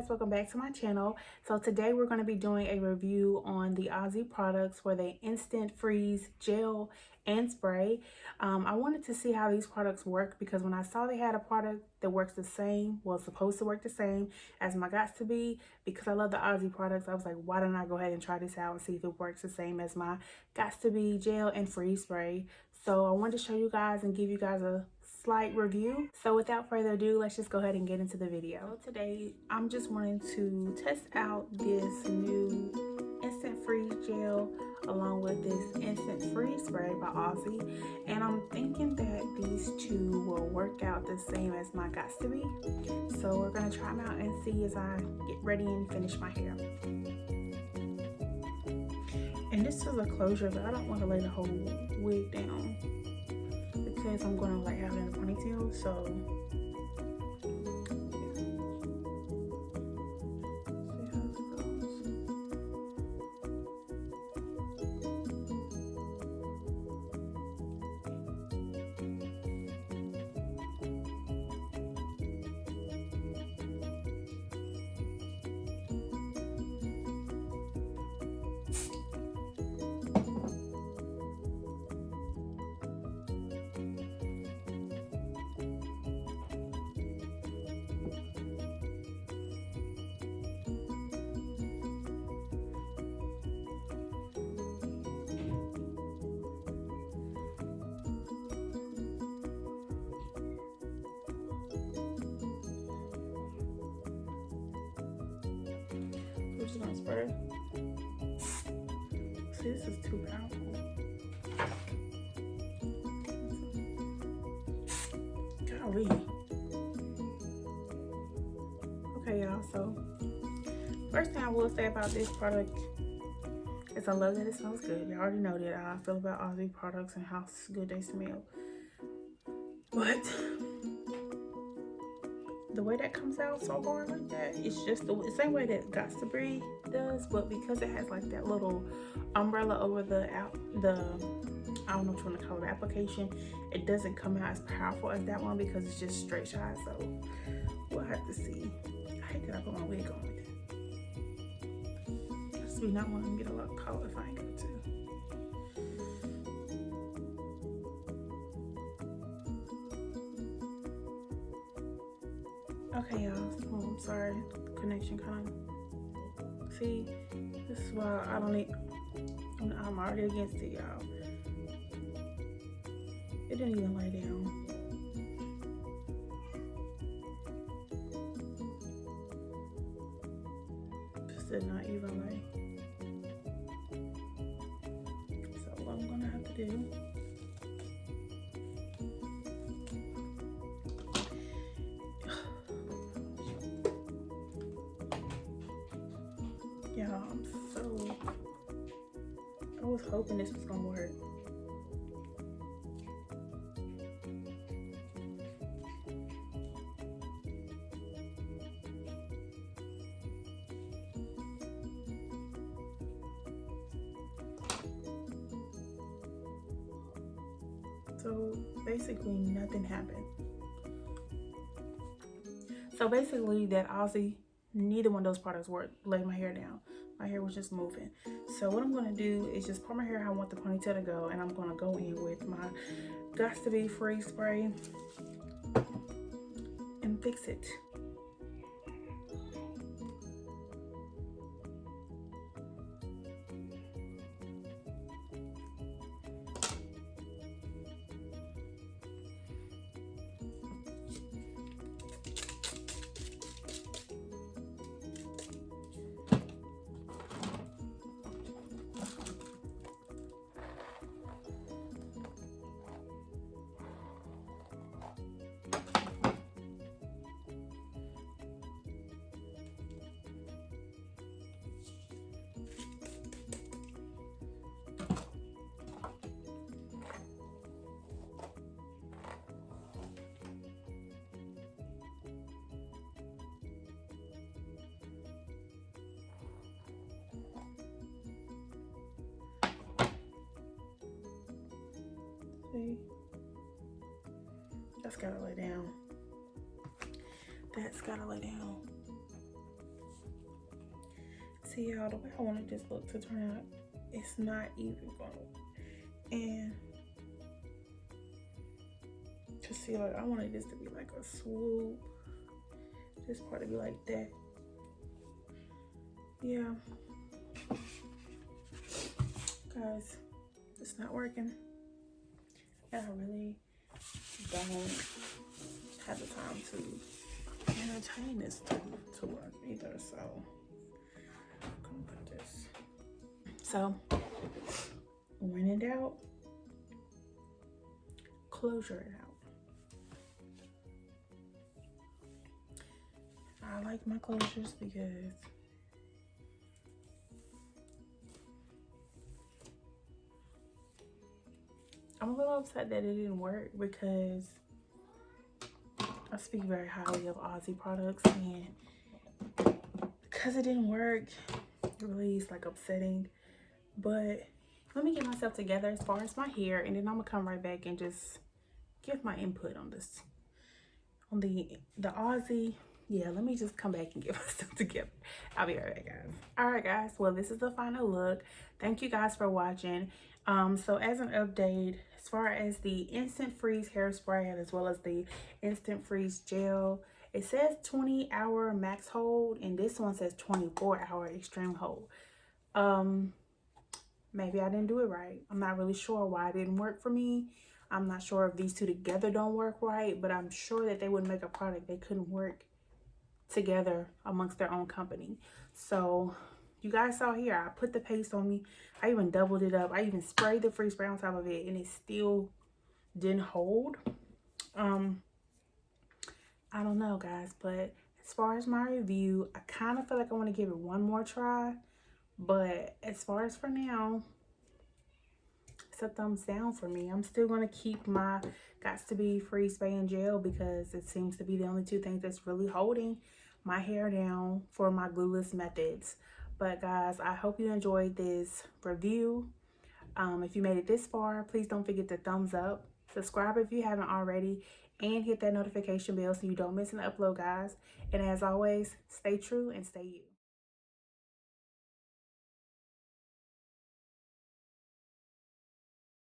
welcome back to my channel. So today we're going to be doing a review on the Aussie Products for the Instant Freeze Gel and Spray. I wanted to see how these products work because when I saw they had a product that works the same, well, supposed to work the same as my Got2b, because I love the Aussie Products, I was like, why don't I go ahead and try this out and see if it works the same as my Got2b Gel and Freeze Spray. So I wanted to show you guys and give you guys a slight review. So without further ado, let's just go ahead and get into the video. So today I'm just wanting to test out this new Instant Freeze Gel along with this Instant Freeze Spray by Aussie, and I'm thinking that these two will work out the same as my Got2b. So we're gonna try them out and see as I get ready and finish my hair. And this is a closure, but I don't want to lay the whole wig down because I'm gonna like have it in a ponytail. So we're just gonna spray. See, this is too powerful. Golly. Okay, y'all, so first thing I will say about this product is I love that it smells good. You already know that I feel about Aussie Products and how good they smell. But the way that comes out so hard like that, it's just the same way that Got2b does, but because it has like that little umbrella over the I don't know what you want to call it, application, it doesn't come out as powerful as that one because it's just straight shot. So we'll have to see. I hate that I put my wig on with it. Just be not wanting to get a lot of color if I ain't going to. Okay, y'all. Oh, I'm sorry. Connection kind of. See, this is why I don't need. I'm already against it, y'all. It didn't even lay down. Just did not even lay. So what I'm gonna have to do. Yeah, I was hoping this was gonna work. So basically nothing happened. So basically that Aussie, neither one of those products worked. Laid my hair down. My hair was just moving. So what I'm gonna do is just part my hair how I want the ponytail to go, and I'm gonna go in with my Got2b Freeze Spray and fix it. See? That's gotta lay down. That's gotta lay down. see y'all, the way I wanted this look to turn out, it's not even going. And to see, like, I wanted this to be like a swoop. This part to be like that. Yeah. Guys, it's not working. And I really don't have the time to entertain this to work either. So I'm gonna put this. So when in doubt, closure it out. I like my closures because I'm a little upset that it didn't work, because I speak very highly of Aussie products, and because it didn't work, it really is like upsetting. But let me get myself together as far as my hair, and then I'm gonna come right back and just give my input on this, on the Aussie. Yeah, let me just come back and get myself together. I'll be right back, guys. All right, guys, well, this is the final look. Thank you guys for watching. So as an update, as far as the Instant Freeze hairspray as well as the Instant Freeze gel, it says 20-hour max hold, and this one says 24-hour extreme hold. Maybe I didn't do it right. I'm not really sure why it didn't work for me. I'm not sure if these two together don't work right, but I'm sure that they wouldn't make a product they couldn't work together amongst their own company. So you guys saw here, I put the paste on me. I even doubled it up. I even sprayed the freeze spray on top of it, and it still didn't hold. I don't know, guys, but as far as my review, I kind of feel like I want to give it one more try. But as far as for now, it's a thumbs down for me. I'm still going to keep my Got2b freeze spray and gel, because it seems to be the only two things that's really holding my hair down for my glueless methods. But guys, I hope you enjoyed this review. If you made it this far, please don't forget to thumbs up, subscribe if you haven't already, and hit that notification bell so you don't miss an upload, guys. And as always, stay true and stay you.